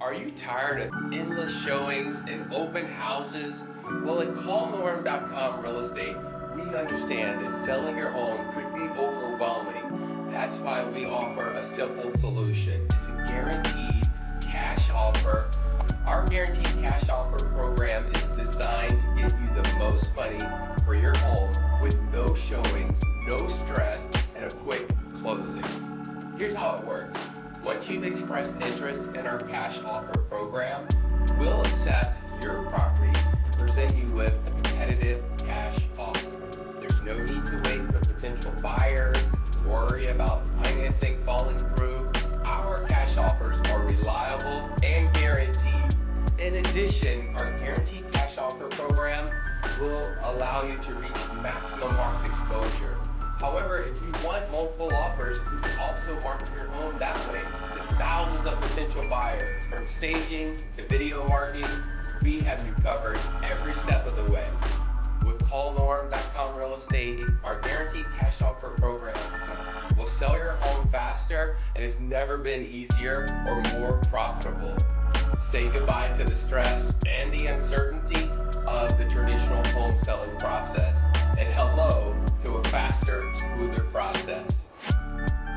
Are you tired of endless showings and open houses? Well, at callnorm.com Real Estate, we understand that selling your home could be overwhelming. That's why we offer a simple solution. It's a guaranteed cash offer. Our guaranteed cash offer program is designed to give you the most money for your home with no showings, no stress, and a quick closing. Here's how it works. Once you've expressed interest in our cash offer program, we'll assess your property to present you with a competitive cash offer. There's no need to wait for potential buyers, worry about financing falling through. Our cash offers are reliable and guaranteed. In addition, our guaranteed cash offer program will allow you to reach maximum market exposure. However, if you want multiple offers, we can also market your home that way to thousands of potential buyers. From staging to video marketing, we have you covered every step of the way. With callnorm.com Real Estate, our guaranteed cash offer program will sell your home faster and has never been easier or more profitable. Say goodbye to the stress and the uncertainty of the traditional home selling process, and hello to a faster, smoother process.